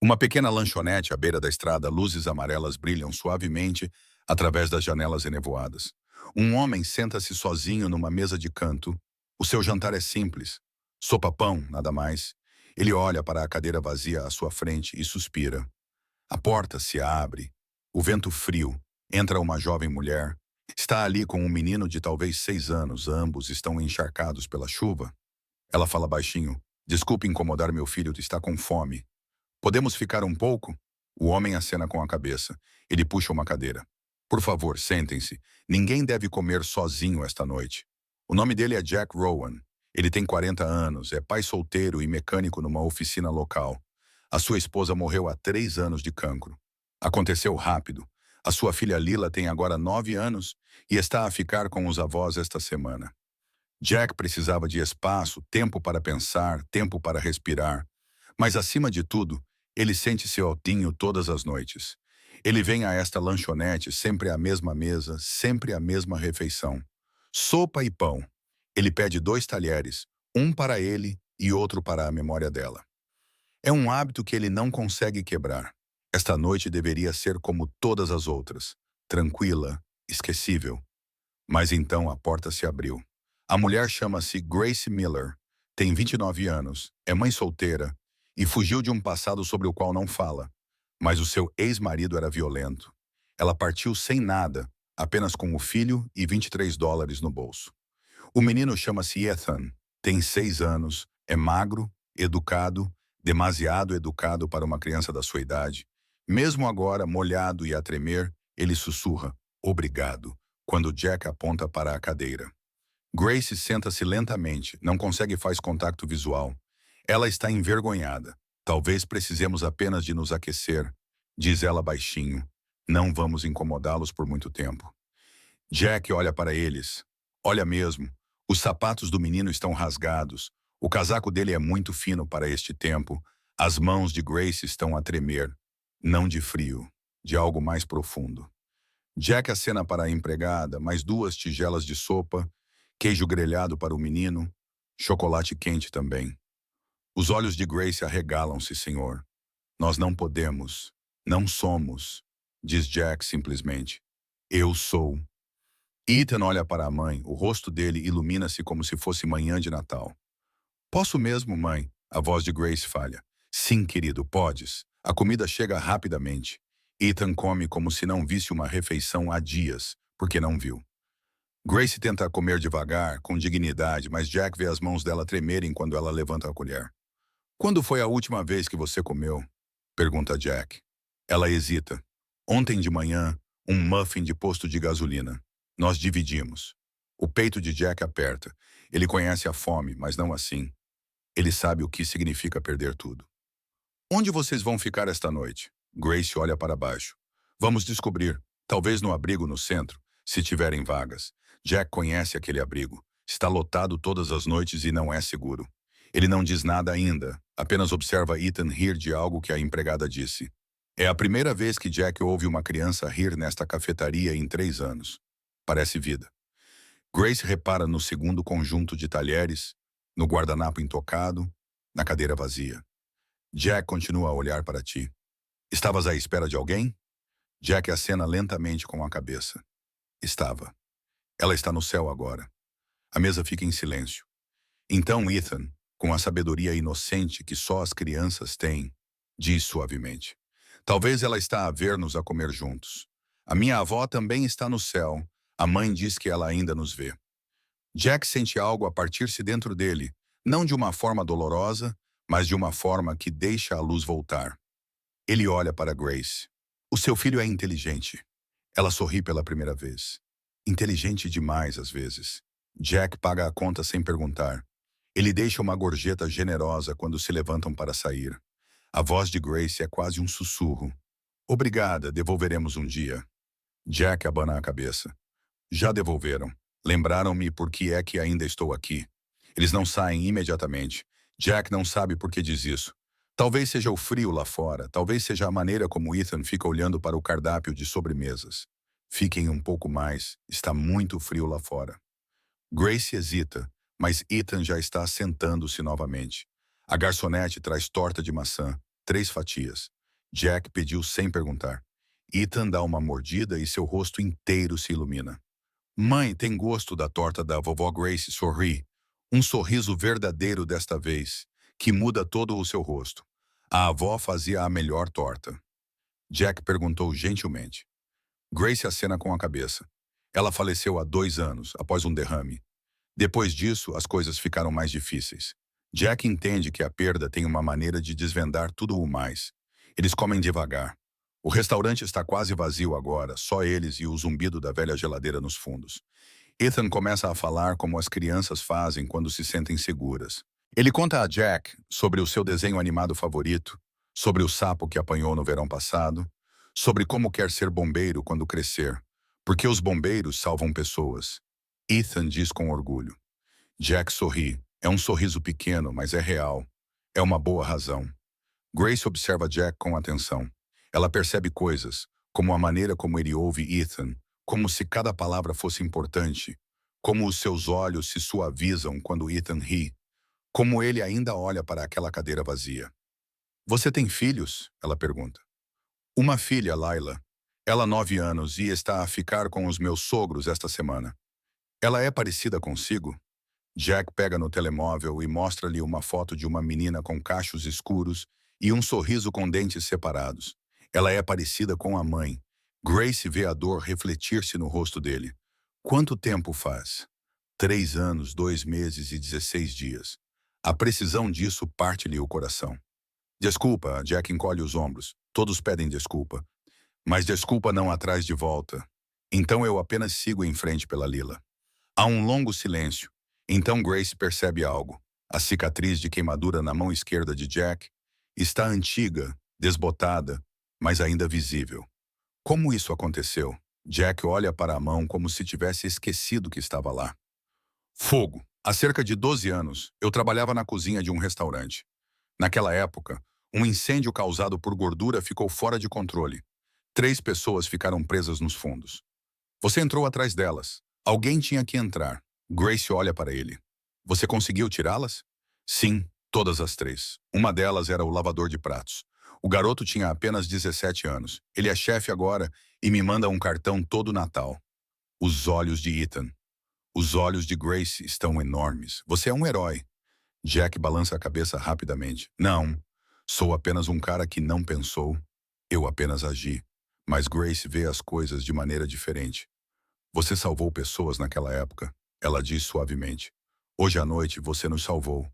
Uma pequena lanchonete à beira da estrada, luzes amarelas brilham suavemente através das janelas enevoadas. Um homem senta-se sozinho numa mesa de canto. O seu jantar é simples. Sopa-pão, nada mais. Ele olha para a cadeira vazia à sua frente e suspira. A porta se abre. O vento frio. Entra uma jovem mulher. Está ali com um menino de talvez 6 anos. Ambos estão encharcados pela chuva. Ela fala baixinho. Desculpe incomodar meu filho, está com fome. Podemos ficar um pouco? O homem acena com a cabeça. Ele puxa uma cadeira. Por favor, sentem-se. Ninguém deve comer sozinho esta noite. O nome dele é Jack Rowan. Ele tem 40 anos, é pai solteiro e mecânico numa oficina local. A sua esposa morreu há 3 anos de cancro. Aconteceu rápido. A sua filha Lila tem agora 9 anos e está a ficar com os avós esta semana. Jack precisava de espaço, tempo para pensar, tempo para respirar. Mas, acima de tudo, ele sente-se altinho todas as noites. Ele vem a esta lanchonete, sempre à mesma mesa, sempre a mesma refeição. Sopa e pão. Ele pede 2 talheres, um para ele e outro para a memória dela. É um hábito que ele não consegue quebrar. Esta noite deveria ser como todas as outras, tranquila, esquecível. Mas então a porta se abriu. A mulher chama-se Grace Miller, tem 29 anos, é mãe solteira e fugiu de um passado sobre o qual não fala. Mas o seu ex-marido era violento. Ela partiu sem nada, apenas com o filho e US$ 23 no bolso. O menino chama-se Ethan, tem 6 anos, é magro, educado, demasiado educado para uma criança da sua idade. Mesmo agora, molhado e a tremer, ele sussurra, obrigado, quando Jack aponta para a cadeira. Grace senta-se lentamente, não consegue faz contato visual. Ela está envergonhada. Talvez precisemos apenas de nos aquecer, diz ela baixinho. Não vamos incomodá-los por muito tempo. Jack olha para eles. Olha mesmo. Os sapatos do menino estão rasgados. O casaco dele é muito fino para este tempo. As mãos de Grace estão a tremer. Não de frio, de algo mais profundo. Jack acena para a empregada, mais 2 tigelas de sopa, queijo grelhado para o menino, chocolate quente também. Os olhos de Grace arregalam-se, senhor. Nós não podemos. Não somos, diz Jack simplesmente. Eu sou. Ethan olha para a mãe, o rosto dele ilumina-se como se fosse manhã de Natal. Posso mesmo, mãe? A voz de Grace falha. Sim, querido, podes. A comida chega rapidamente. Ethan come como se não visse uma refeição há dias, porque não viu. Grace tenta comer devagar, com dignidade, mas Jack vê as mãos dela tremerem quando ela levanta a colher. Quando foi a última vez que você comeu? Pergunta Jack. Ela hesita. Ontem de manhã, um muffin de posto de gasolina. Nós dividimos. O peito de Jack aperta. Ele conhece a fome, mas não assim. Ele sabe o que significa perder tudo. Onde vocês vão ficar esta noite? Grace olha para baixo. Vamos descobrir. Talvez no abrigo no centro, se tiverem vagas. Jack conhece aquele abrigo. Está lotado todas as noites e não é seguro. Ele não diz nada ainda, apenas observa Ethan rir de algo que a empregada disse. É a primeira vez que Jack ouve uma criança rir nesta cafetaria em 3 anos. Parece vida. Grace repara no segundo conjunto de talheres, no guardanapo intocado, na cadeira vazia. Jack continua a olhar para ti. Estavas à espera de alguém? Jack acena lentamente com a cabeça. Estava. Ela está no céu agora. A mesa fica em silêncio. Então Ethan, com a sabedoria inocente que só as crianças têm, diz suavemente. Talvez ela está a ver-nos a comer juntos. A minha avó também está no céu. A mãe diz que ela ainda nos vê. Jack sente algo a partir-se dentro dele, não de uma forma dolorosa, mas de uma forma que deixa a luz voltar. Ele olha para Grace. O seu filho é inteligente. Ela sorri pela primeira vez. Inteligente demais, às vezes. Jack paga a conta sem perguntar. Ele deixa uma gorjeta generosa quando se levantam para sair. A voz de Grace é quase um sussurro. Obrigada, devolveremos um dia. Jack abana a cabeça. Já devolveram. Lembraram-me por que é que ainda estou aqui. Eles não saem imediatamente. Jack não sabe por que diz isso. Talvez seja o frio lá fora, talvez seja a maneira como Ethan fica olhando para o cardápio de sobremesas. Fiquem um pouco mais, está muito frio lá fora. Grace hesita, mas Ethan já está sentando-se novamente. A garçonete traz torta de maçã, 3 fatias. Jack pediu sem perguntar. Ethan dá uma mordida e seu rosto inteiro se ilumina. Mãe, tem gosto da torta da vovó Grace, sorri. Um sorriso verdadeiro desta vez, que muda todo o seu rosto. A avó fazia a melhor torta. Jack perguntou gentilmente. Grace acena com a cabeça. Ela faleceu há 2 anos, após um derrame. Depois disso, as coisas ficaram mais difíceis. Jack entende que a perda tem uma maneira de desvendar tudo o mais. Eles comem devagar. O restaurante está quase vazio agora, só eles e o zumbido da velha geladeira nos fundos. Ethan começa a falar como as crianças fazem quando se sentem seguras. Ele conta a Jack sobre o seu desenho animado favorito, sobre o sapo que apanhou no verão passado, sobre como quer ser bombeiro quando crescer, porque os bombeiros salvam pessoas. Ethan diz com orgulho. Jack sorri. É um sorriso pequeno, mas é real. É uma boa razão. Grace observa Jack com atenção. Ela percebe coisas, como a maneira como ele ouve Ethan, como se cada palavra fosse importante, como os seus olhos se suavizam quando Ethan ri, como ele ainda olha para aquela cadeira vazia. Você tem filhos? Ela pergunta. Uma filha, Layla. Ela 9 anos e está a ficar com os meus sogros esta semana. Ela é parecida consigo? Jack pega no telemóvel e mostra-lhe uma foto de uma menina com cachos escuros e um sorriso com dentes separados. Ela é parecida com a mãe. Grace vê a dor refletir-se no rosto dele. Quanto tempo faz? 3 anos, 2 meses e 16 dias. A precisão disso parte-lhe o coração. Desculpa, Jack encolhe os ombros. Todos pedem desculpa. Mas desculpa não a traz de volta. Então eu apenas sigo em frente pela lila. Há um longo silêncio. Então Grace percebe algo. A cicatriz de queimadura na mão esquerda de Jack está antiga, desbotada, mas ainda visível. Como isso aconteceu? Jack olha para a mão como se tivesse esquecido que estava lá. Fogo. Há cerca de 12 anos, eu trabalhava na cozinha de um restaurante. Naquela época, um incêndio causado por gordura ficou fora de controle. 3 pessoas ficaram presas nos fundos. Você entrou atrás delas. Alguém tinha que entrar. Grace olha para ele. Você conseguiu tirá-las? Sim, todas as 3. Uma delas era o lavador de pratos. O garoto tinha apenas 17 anos. Ele é chefe agora e me manda um cartão todo Natal. Os olhos de Ethan. Os olhos de Grace estão enormes. Você é um herói. Jack balança a cabeça rapidamente. Não, sou apenas um cara que não pensou. Eu apenas agi. Mas Grace vê as coisas de maneira diferente. Você salvou pessoas naquela época, ela diz suavemente. Hoje à noite você nos salvou.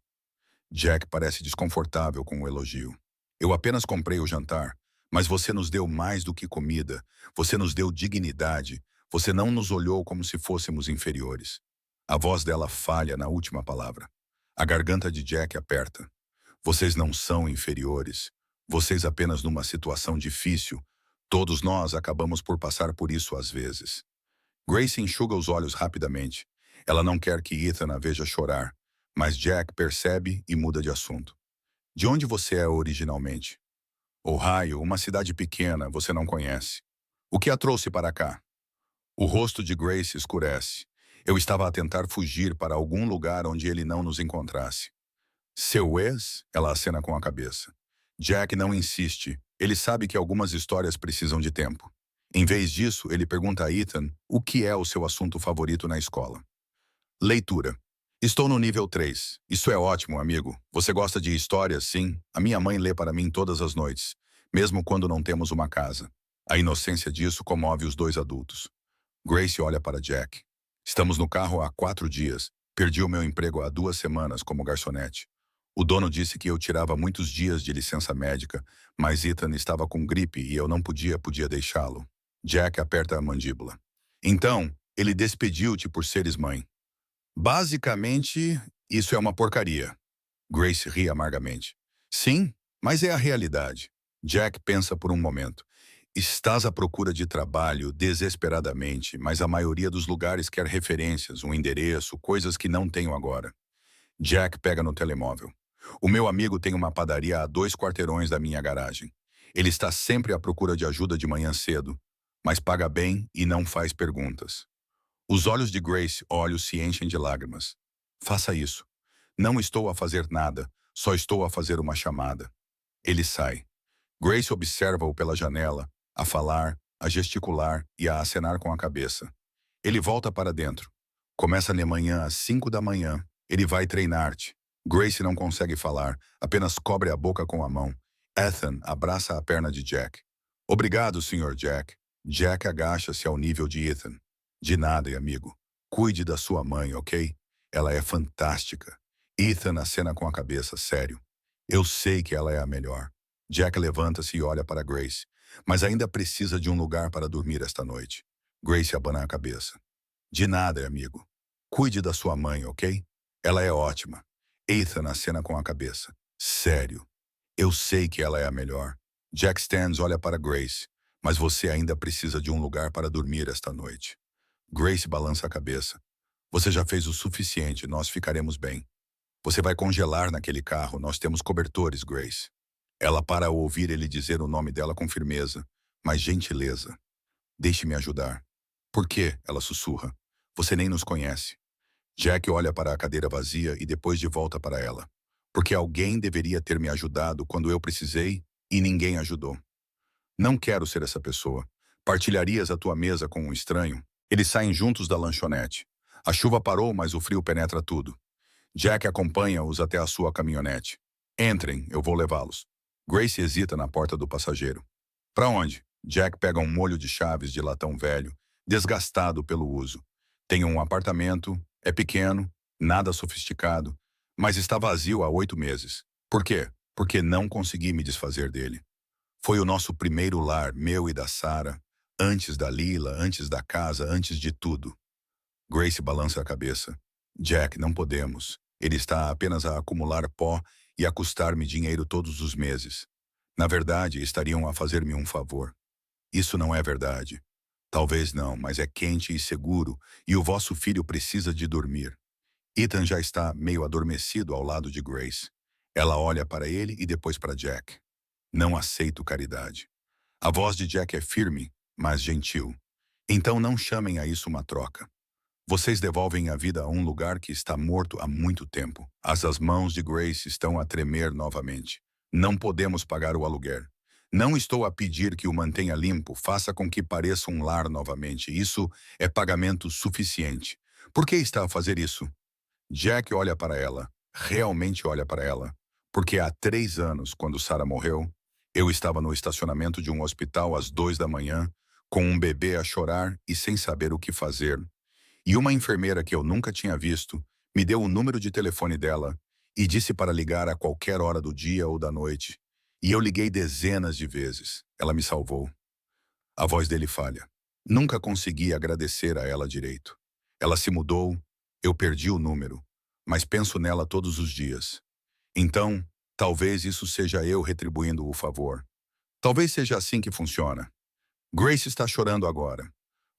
Jack parece desconfortável com o elogio. Eu apenas comprei o jantar, mas você nos deu mais do que comida. Você nos deu dignidade. Você não nos olhou como se fôssemos inferiores. A voz dela falha na última palavra. A garganta de Jack aperta. Vocês não são inferiores. Vocês apenas numa situação difícil. Todos nós acabamos por passar por isso às vezes. Grace enxuga os olhos rapidamente. Ela não quer que Ethan a veja chorar, mas Jack percebe e muda de assunto. De onde você é originalmente? Ohio, uma cidade pequena, você não conhece. O que a trouxe para cá? O rosto de Grace escurece. Eu estava a tentar fugir para algum lugar onde ele não nos encontrasse. Seu ex? Ela acena com a cabeça. Jack não insiste. Ele sabe que algumas histórias precisam de tempo. Em vez disso, ele pergunta a Ethan o que é o seu assunto favorito na escola. Leitura. Estou no nível 3. Isso é ótimo, amigo. Você gosta de histórias, sim? A minha mãe lê para mim todas as noites, mesmo quando não temos uma casa. A inocência disso comove os 2 adultos. Grace olha para Jack. Estamos no carro há 4 dias. Perdi o meu emprego há 2 semanas como garçonete. O dono disse que eu tirava muitos dias de licença médica, mas Ethan estava com gripe e eu não podia deixá-lo. Jack aperta a mandíbula. Então, ele despediu-te por seres mãe. Basicamente, isso é uma porcaria. Grace ri amargamente. Sim, mas é a realidade. Jack pensa por um momento. Estás à procura de trabalho desesperadamente, mas a maioria dos lugares quer referências, um endereço, coisas que não tenho agora. Jack pega no telemóvel. O meu amigo tem uma padaria a 2 quarteirões da minha garagem. Ele está sempre à procura de ajuda de manhã cedo, mas paga bem e não faz perguntas. Os olhos de Grace se enchem de lágrimas. Faça isso. Não estou a fazer nada, só estou a fazer uma chamada. Ele sai. Grace observa-o pela janela, a falar, a gesticular e a acenar com a cabeça. Ele volta para dentro. Começa de manhã às 5 da manhã. Ele vai treinar-te. Grace não consegue falar, apenas cobre a boca com a mão. Ethan abraça a perna de Jack. Obrigado, Sr. Jack. Jack agacha-se ao nível de Ethan. De nada, amigo. Cuide da sua mãe, ok? Ela é fantástica. Ethan acena com a cabeça, sério. Eu sei que ela é a melhor. Jack levanta-se e olha para Grace. Mas ainda precisa de um lugar para dormir esta noite. Grace abana a cabeça. De nada, amigo. Cuide da sua mãe, ok? Ela é ótima. Ethan acena com a cabeça. Sério. Eu sei que ela é a melhor. Jack Stans olha para Grace. Mas você ainda precisa de um lugar para dormir esta noite. Grace balança a cabeça. Você já fez o suficiente, nós ficaremos bem. Você vai congelar naquele carro, nós temos cobertores, Grace. Ela para ao ouvir ele dizer o nome dela com firmeza, mas gentileza. Deixe-me ajudar. Por quê? Ela sussurra. Você nem nos conhece. Jack olha para a cadeira vazia e depois de volta para ela. Porque alguém deveria ter me ajudado quando eu precisei e ninguém ajudou. Não quero ser essa pessoa. Partilharias a tua mesa com um estranho? Eles saem juntos da lanchonete. A chuva parou, mas o frio penetra tudo. Jack acompanha-os até a sua caminhonete. Entrem, eu vou levá-los. Grace hesita na porta do passageiro. Para onde? Jack pega um molho de chaves de latão velho, desgastado pelo uso. Tem um apartamento, é pequeno, nada sofisticado, mas está vazio há 8 meses. Por quê? Porque não consegui me desfazer dele. Foi o nosso primeiro lar, meu e da Sarah, antes da Lila, antes da casa, antes de tudo. Grace balança a cabeça. Jack, não podemos. Ele está apenas a acumular pó e a custar-me dinheiro todos os meses. Na verdade, estariam a fazer-me um favor. Isso não é verdade. Talvez não, mas é quente e seguro, e o vosso filho precisa de dormir. Ethan já está meio adormecido ao lado de Grace. Ela olha para ele e depois para Jack. Não aceito caridade. A voz de Jack é firme, mas gentil. Então não chamem a isso uma troca. Vocês devolvem a vida a um lugar que está morto há muito tempo. As mãos de Grace estão a tremer novamente. Não podemos pagar o aluguer. Não estou a pedir que o mantenha limpo, faça com que pareça um lar novamente. Isso é pagamento suficiente. Por que está a fazer isso? Jack olha para ela, realmente olha para ela. Porque há 3 anos, quando Sarah morreu, eu estava no estacionamento de um hospital às 2 da manhã, com um bebê a chorar e sem saber o que fazer. E uma enfermeira que eu nunca tinha visto me deu o número de telefone dela e disse para ligar a qualquer hora do dia ou da noite. E eu liguei dezenas de vezes. Ela me salvou. A voz dele falha. Nunca consegui agradecer a ela direito. Ela se mudou, eu perdi o número, mas penso nela todos os dias. Então, talvez isso seja eu retribuindo o favor. Talvez seja assim que funciona. Grace está chorando agora.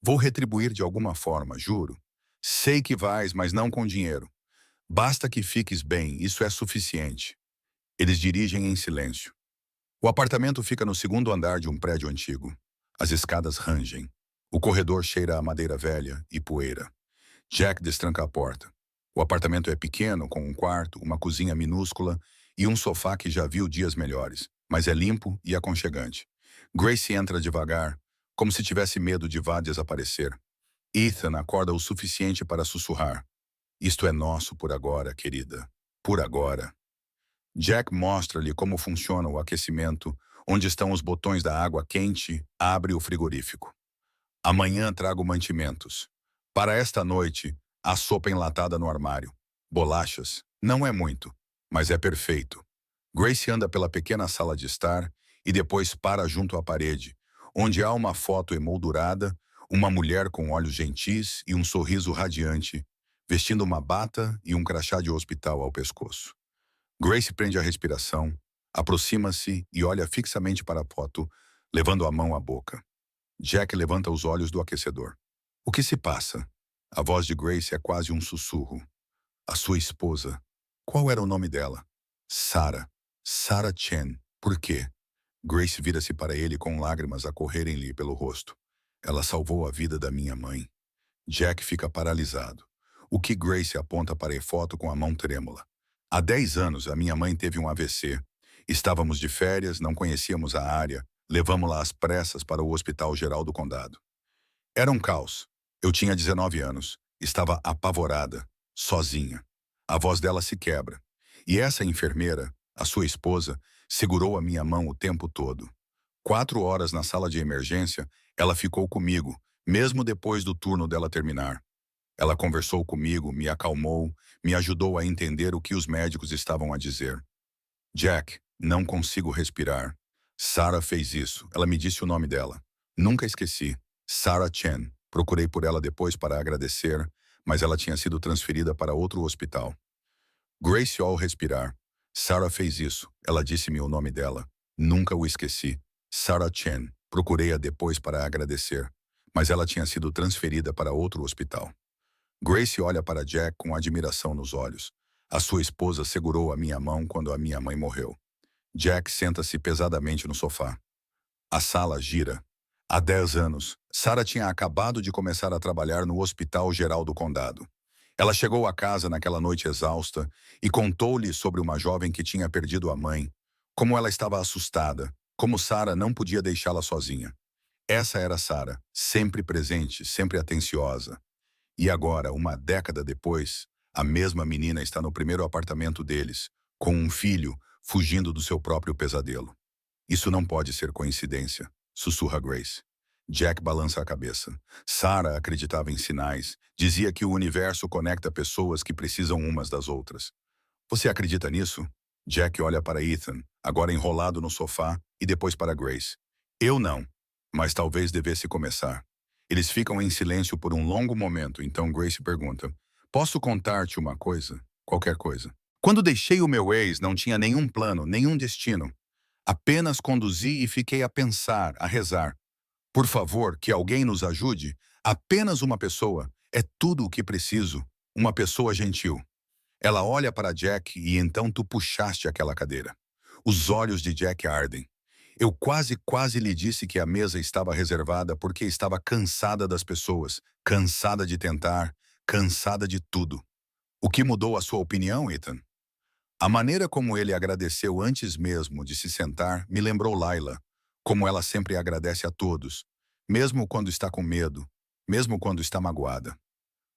Vou retribuir de alguma forma, juro. Sei que vais, mas não com dinheiro. Basta que fiques bem, isso é suficiente. Eles dirigem em silêncio. O apartamento fica no 2º andar de um prédio antigo. As escadas rangem. O corredor cheira a madeira velha e poeira. Jack destranca a porta. O apartamento é pequeno, com um quarto, uma cozinha minúscula e um sofá que já viu dias melhores, mas é limpo e aconchegante. Grace entra devagar, como se tivesse medo de vá desaparecer. Ethan acorda o suficiente para sussurrar. Isto é nosso por agora, querida. Por agora. Jack mostra-lhe como funciona o aquecimento, onde estão os botões da água quente, abre o frigorífico. Amanhã trago mantimentos. Para esta noite, há sopa enlatada no armário. Bolachas. Não é muito, mas é perfeito. Grace anda pela pequena sala de estar e depois para junto à parede, onde há uma foto emoldurada, uma mulher com olhos gentis e um sorriso radiante, vestindo uma bata e um crachá de hospital ao pescoço. Grace prende a respiração, aproxima-se e olha fixamente para a foto, levando a mão à boca. Jack levanta os olhos do aquecedor. O que se passa? A voz de Grace é quase um sussurro. A sua esposa. Qual era o nome dela? Sarah. Sarah Chen. Por quê? Grace vira-se para ele com lágrimas a correrem-lhe pelo rosto. Ela salvou a vida da minha mãe. Jack fica paralisado. O que Grace aponta para a foto com a mão trêmula. Há 10 anos, a minha mãe teve um AVC Estávamos de férias, não conhecíamos a área, levamos-la às pressas para o Hospital Geral do Condado. Era um caos. Eu tinha 19 anos, estava apavorada, sozinha. A voz dela se quebra. E essa enfermeira, a sua esposa, segurou a minha mão o tempo todo. 4 horas na sala de emergência, ela ficou comigo, mesmo depois do turno dela terminar. Ela conversou comigo, me acalmou, me ajudou a entender o que os médicos estavam a dizer. Jack, não consigo respirar. Sarah fez isso. Ela me disse o nome dela. Nunca esqueci. Sarah Chen. Procurei por ela depois para agradecer, mas ela tinha sido transferida para outro hospital. Grace ao respirar. Sarah fez isso. Ela disse-me o nome dela. Nunca o esqueci. Sarah Chen. Procurei-a depois para agradecer, mas ela tinha sido transferida para outro hospital. Grace olha para Jack com admiração nos olhos. A sua esposa segurou a minha mão quando a minha mãe morreu. Jack senta-se pesadamente no sofá. A sala gira. Há 10 anos, Sarah tinha acabado de começar a trabalhar no Hospital Geral do Condado. Ela chegou a casa naquela noite exausta e contou-lhe sobre uma jovem que tinha perdido a mãe, como ela estava assustada, como Sarah não podia deixá-la sozinha. Essa era Sarah, sempre presente, sempre atenciosa. E agora, uma década depois, a mesma menina está no primeiro apartamento deles, com um filho, fugindo do seu próprio pesadelo. Isso não pode ser coincidência, sussurra Grace. Jack balança a cabeça. Sarah acreditava em sinais, dizia que o universo conecta pessoas que precisam umas das outras. Você acredita nisso? Jack olha para Ethan, agora enrolado no sofá, e depois para Grace. Eu não, mas talvez devesse começar. Eles ficam em silêncio por um longo momento, então Grace pergunta: posso contar-te uma coisa? Qualquer coisa. Quando deixei o meu ex, não tinha nenhum plano, nenhum destino. Apenas conduzi e fiquei a pensar, a rezar. Por favor, que alguém nos ajude. Apenas uma pessoa. É tudo o que preciso. Uma pessoa gentil. Ela olha para Jack e então tu puxaste aquela cadeira. Os olhos de Jack ardem. Eu quase lhe disse que a mesa estava reservada porque estava cansada das pessoas, cansada de tentar, cansada de tudo. O que mudou a sua opinião, Ethan? A maneira como ele agradeceu antes mesmo de se sentar me lembrou Layla, como ela sempre agradece a todos, mesmo quando está com medo, mesmo quando está magoada.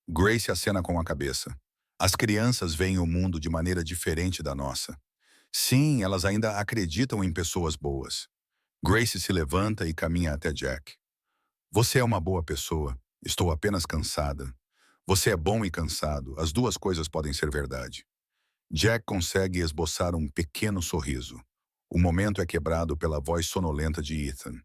Grace acena com a cabeça. As crianças veem o mundo de maneira diferente da nossa. Sim, elas ainda acreditam em pessoas boas. Grace se levanta e caminha até Jack. Você é uma boa pessoa. Estou apenas cansada. Você é bom e cansado. As duas coisas podem ser verdade. Jack consegue esboçar um pequeno sorriso. O momento é quebrado pela voz sonolenta de Ethan.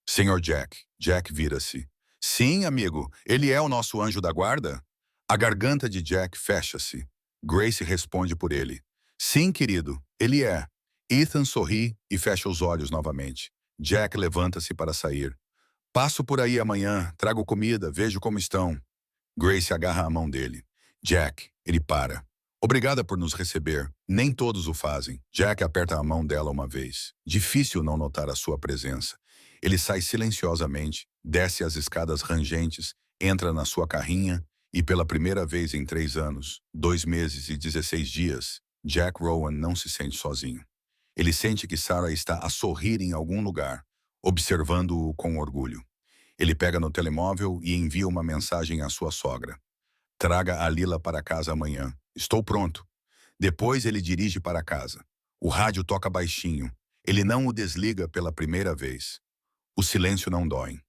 Senhor Jack. Jack vira-se. Sim, amigo. Ele é o nosso anjo da guarda? A garganta de Jack fecha-se. Grace responde por ele. Sim, querido. Ele é. Ethan sorri e fecha os olhos novamente. Jack levanta-se para sair. Passo por aí amanhã, trago comida, vejo como estão. Grace agarra a mão dele. Jack, ele para. Obrigada por nos receber. Nem todos o fazem. Jack aperta a mão dela uma vez. Difícil não notar a sua presença. Ele sai silenciosamente, desce as escadas rangentes, entra na sua carrinha e pela primeira vez em 3 anos, 2 meses e 16 dias, Jack Rowan não se sente sozinho. Ele sente que Sarah está a sorrir em algum lugar, observando-o com orgulho. Ele pega no telemóvel e envia uma mensagem à sua sogra. Traga a Lila para casa amanhã. Estou pronto. Depois ele dirige para casa. O rádio toca baixinho. Ele não o desliga pela primeira vez. O silêncio não dói.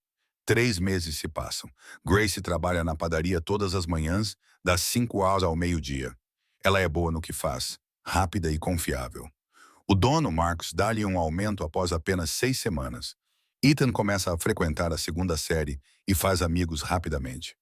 3 meses se passam. Grace trabalha na padaria todas as manhãs, das 5 horas ao meio-dia. Ela é boa no que faz, rápida e confiável. O dono, Marcos, dá-lhe um aumento após apenas 6 semanas. Ethan começa a frequentar a segunda série e faz amigos rapidamente.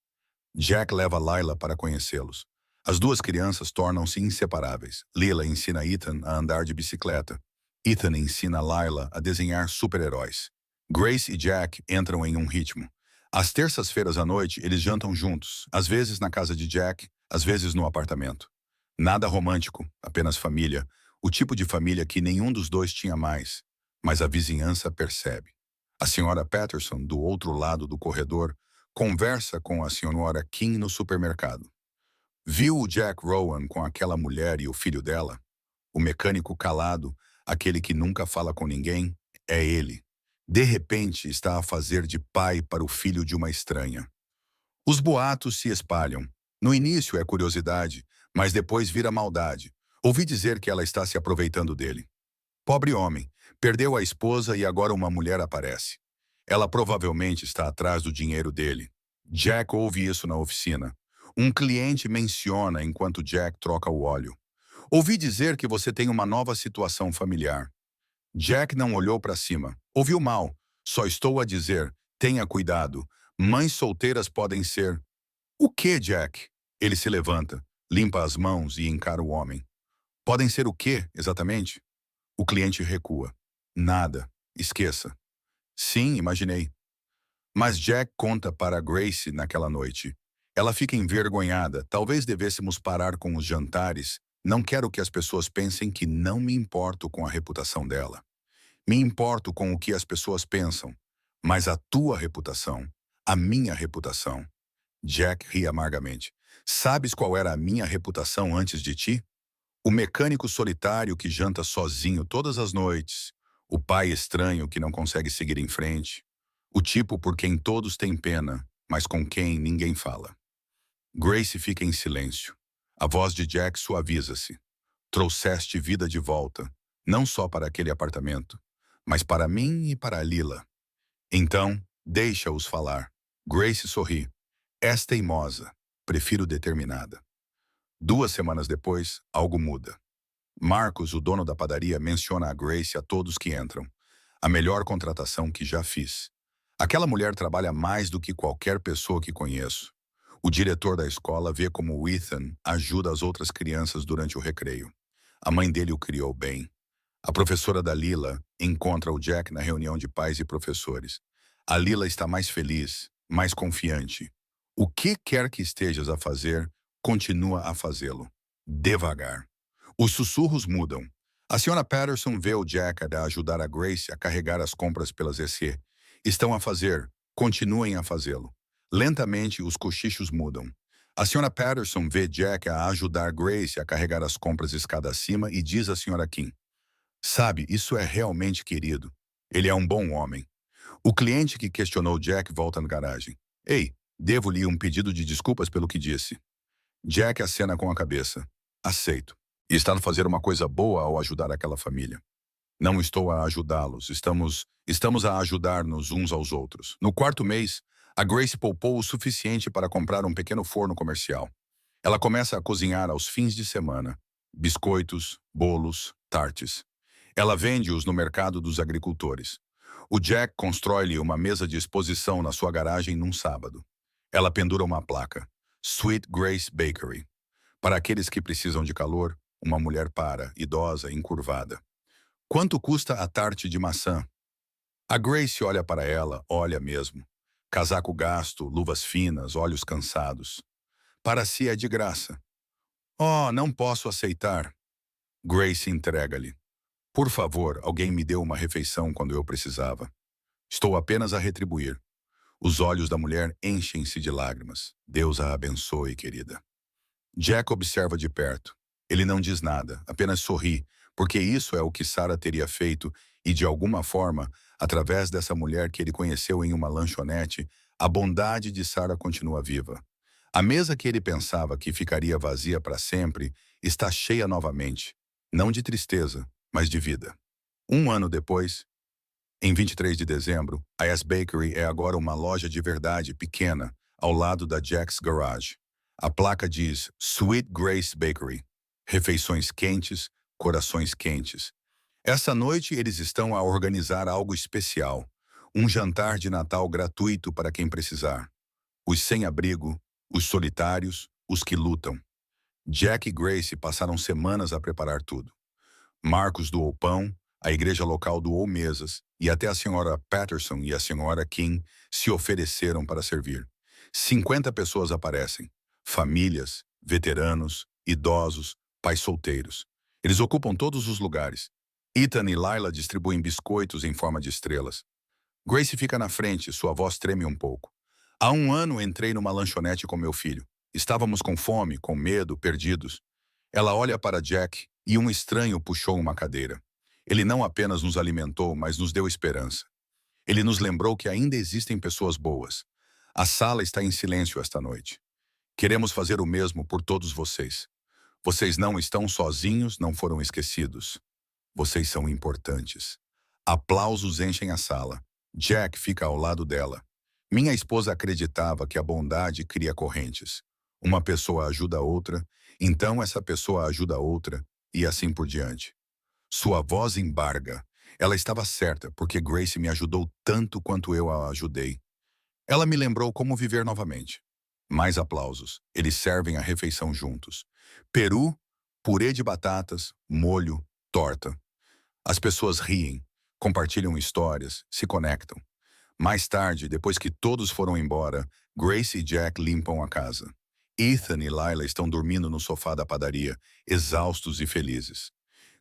Jack leva Layla para conhecê-los. As duas crianças tornam-se inseparáveis. Lila ensina Ethan a andar de bicicleta. Ethan ensina Layla a desenhar super-heróis. Grace e Jack entram em um ritmo. Às terças-feiras à noite, eles jantam juntos, às vezes na casa de Jack, às vezes no apartamento. Nada romântico, apenas família. O tipo de família que nenhum dos dois tinha mais, mas a vizinhança percebe. A senhora Patterson, do outro lado do corredor, conversa com a senhora Kim no supermercado. Viu o Jack Rowan com aquela mulher e o filho dela? O mecânico calado aquele que nunca fala com ninguém, é ele. De repente, está a fazer de pai para o filho de uma estranha. Os boatos se espalham. No início é curiosidade, mas depois vira maldade. Ouvi dizer que ela está se aproveitando dele. Pobre homem, perdeu a esposa e agora uma mulher aparece. Ela provavelmente está atrás do dinheiro dele. Jack ouve isso na oficina. Um cliente menciona enquanto Jack troca o óleo. Ouvi dizer que você tem uma nova situação familiar. Jack não olhou para cima. Ouviu mal. Só estou a dizer, tenha cuidado. Mães solteiras podem ser... O que, Jack? Ele se levanta, limpa as mãos e encara o homem. Podem ser o quê, exatamente? O cliente recua. Nada. Esqueça. Sim, imaginei. Mas Jack conta para Grace naquela noite. Ela fica envergonhada. Talvez devêssemos parar com os jantares. Não quero que as pessoas pensem que não me importo com a reputação dela. Me importo com o que as pessoas pensam. Mas a tua reputação, a minha reputação. Jack ri amargamente. Sabes qual era a minha reputação antes de ti? O mecânico solitário que janta sozinho todas as noites. O pai estranho que não consegue seguir em frente. O tipo por quem todos têm pena, mas com quem ninguém fala. Grace fica em silêncio. A voz de Jack suaviza-se. Trouxeste vida de volta, não só para aquele apartamento, mas para mim e para a Lila. Então, deixa-os falar. Grace sorri. És teimosa. Prefiro determinada. 2 semanas depois, algo muda. Marcos, o dono da padaria, menciona a Grace a todos que entram. A melhor contratação que já fiz. Aquela mulher trabalha mais do que qualquer pessoa que conheço. O diretor da escola vê como o Ethan ajuda as outras crianças durante o recreio. A mãe dele o criou bem. A professora da Lila encontra o Jack na reunião de pais e professores. A Lila está mais feliz, mais confiante. O que quer que estejas a fazer, continua a fazê-lo. Devagar. Os sussurros mudam. A senhora Patterson vê o Jack a ajudar a Grace a carregar as compras pelas EC. Estão a fazer, continuem a fazê-lo. Lentamente, os cochichos mudam. A senhora Patterson vê Jack a ajudar Grace a carregar as compras escada acima e diz à senhora Kim: sabe, isso é realmente querido. Ele é um bom homem. O cliente que questionou Jack volta na garagem. Ei, devo-lhe um pedido de desculpas pelo que disse. Jack acena com a cabeça. Aceito. E está a fazer uma coisa boa ao ajudar aquela família. Não estou a ajudá-los, estamos a ajudar-nos uns aos outros. No 4º mês, a Grace poupou o suficiente para comprar um pequeno forno comercial. Ela começa a cozinhar aos fins de semana. Biscoitos, bolos, tartes. Ela vende-os no mercado dos agricultores. O Jack constrói-lhe uma mesa de exposição na sua garagem num sábado. Ela pendura uma placa. Sweet Grace Bakery. Para aqueles que precisam de calor, uma mulher para, idosa, encurvada. Quanto custa a tarte de maçã? A Grace olha para ela, olha mesmo. Casaco gasto, luvas finas, olhos cansados. Para si é de graça. Oh, não posso aceitar. Grace entrega-lhe. Por favor, alguém me deu uma refeição quando eu precisava. Estou apenas a retribuir. Os olhos da mulher enchem-se de lágrimas. Deus a abençoe, querida. Jack observa de perto. Ele não diz nada, apenas sorri, porque isso é o que Sarah teria feito e, de alguma forma, através dessa mulher que ele conheceu em uma lanchonete, a bondade de Sarah continua viva. A mesa que ele pensava que ficaria vazia para sempre está cheia novamente, não de tristeza, mas de vida. 1 ano depois, em 23 de dezembro, a S Bakery é agora uma loja de verdade pequena, ao lado da Jack's Garage. A placa diz Sweet Grace Bakery. Refeições quentes, corações quentes. Essa noite eles estão a organizar algo especial. Um jantar de Natal gratuito para quem precisar. Os sem-abrigo, os solitários, os que lutam. Jack e Grace passaram semanas a preparar tudo. Marcos doou pão, a igreja local doou mesas, e até a senhora Patterson e a senhora Kim se ofereceram para servir. 50 pessoas aparecem. Famílias, veteranos, idosos, pais solteiros. Eles ocupam todos os lugares. Ethan e Lila distribuem biscoitos em forma de estrelas. Grace fica na frente, sua voz treme um pouco. Há 1 ano entrei numa lanchonete com meu filho. Estávamos com fome, com medo, perdidos. Ela olha para Jack e um estranho puxou uma cadeira. Ele não apenas nos alimentou, mas nos deu esperança. Ele nos lembrou que ainda existem pessoas boas. A sala está em silêncio esta noite. Queremos fazer o mesmo por todos vocês. Vocês não estão sozinhos, não foram esquecidos. Vocês são importantes. Aplausos enchem a sala. Jack fica ao lado dela. Minha esposa acreditava que a bondade cria correntes. Uma pessoa ajuda a outra, então essa pessoa ajuda a outra, e assim por diante. Sua voz embarga. Ela estava certa, porque Grace me ajudou tanto quanto eu a ajudei. Ela me lembrou como viver novamente. Mais aplausos. Eles servem a refeição juntos. Peru, purê de batatas, molho, torta. As pessoas riem, compartilham histórias, se conectam. Mais tarde, depois que todos foram embora, Grace e Jack limpam a casa. Ethan e Lila estão dormindo no sofá da padaria, exaustos e felizes.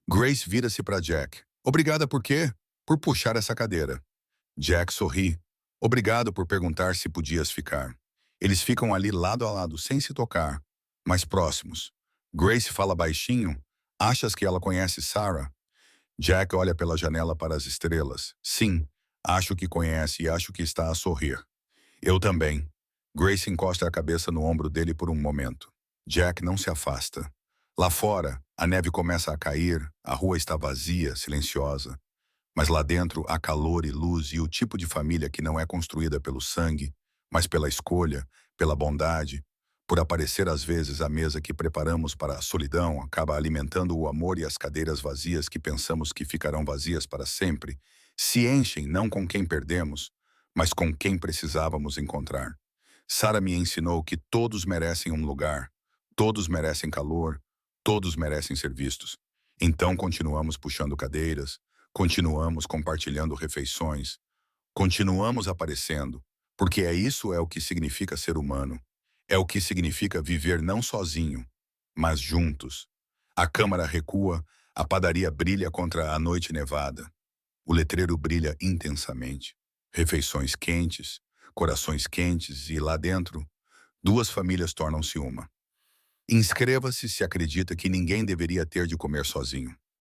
Grace vira-se para Jack. Obrigada por quê? Por puxar essa cadeira. Jack sorri. Obrigado por perguntar se podias ficar. Eles ficam ali lado a lado, sem se tocar, mas próximos. Grace fala baixinho. Achas que ela conhece Sarah? Jack olha pela janela para as estrelas. Sim, acho que conhece e acho que está a sorrir. Eu também. Grace encosta a cabeça no ombro dele por um momento. Jack não se afasta. Lá fora, a neve começa a cair, a rua está vazia, silenciosa. Mas lá dentro há calor e luz e o tipo de família que não é construída pelo sangue, mas pela escolha, pela bondade. Por aparecer às vezes a mesa que preparamos para a solidão acaba alimentando o amor e as cadeiras vazias que pensamos que ficarão vazias para sempre, se enchem não com quem perdemos, mas com quem precisávamos encontrar. Sarah me ensinou que todos merecem um lugar, todos merecem calor, todos merecem ser vistos. Então continuamos puxando cadeiras, continuamos compartilhando refeições, continuamos aparecendo, porque isso é o que significa ser humano. É o que significa viver não sozinho, mas juntos. A câmara recua, a padaria brilha contra a noite nevada. O letreiro brilha intensamente. Refeições quentes, corações quentes e lá dentro, duas famílias tornam-se uma. Inscreva-se se acredita que ninguém deveria ter de comer sozinho.